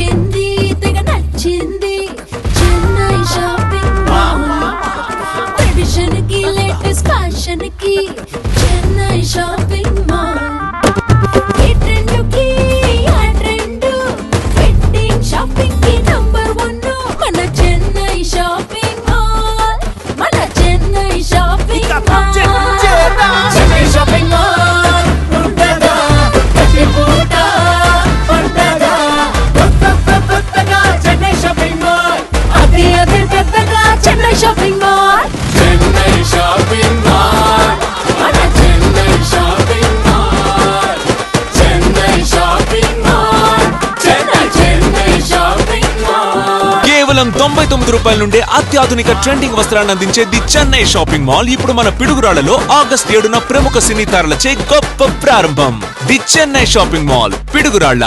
వచ్చింది తెగ నచ్చింది చెన్నై షాపింగ్ మాల్ ట్రెడిషన్ కి లేటెస్ట్ ఫ్యాషన్ కి చెన్నై షాపింగ్ మాల్ ఈ ట్రెండ్ కి ఆ ట్రెండ్ వెడ్డింగ్ షాపింగ్ కి నంబర్ 1 మన చెన్నై షాపింగ్ మాల్ మన Chennai shopping mall Chennai shopping mall ఉండగా ప్రతి పూట పండగా కొత్తగా చెన్నై షాపింగ్ మాల్ అదే పెద్దగా Chennai shopping mall Chennai shopping mall మన Chennai shopping mall Chennai shopping mall Chennai shopping mall కేవలం 99 రూపాయల నుండి అత్యాధునిక ట్రెండింగ్ వస్త్రాలను అందించే ది చెన్నై షాపింగ్ మాల్ ఇప్పుడు మన పిడుగురాళ్లలో ఆగస్టు 7న ప్రముఖ సినీ తారలచే గొప్ప ప్రారంభం. The Chennai shopping mall Piduguralla.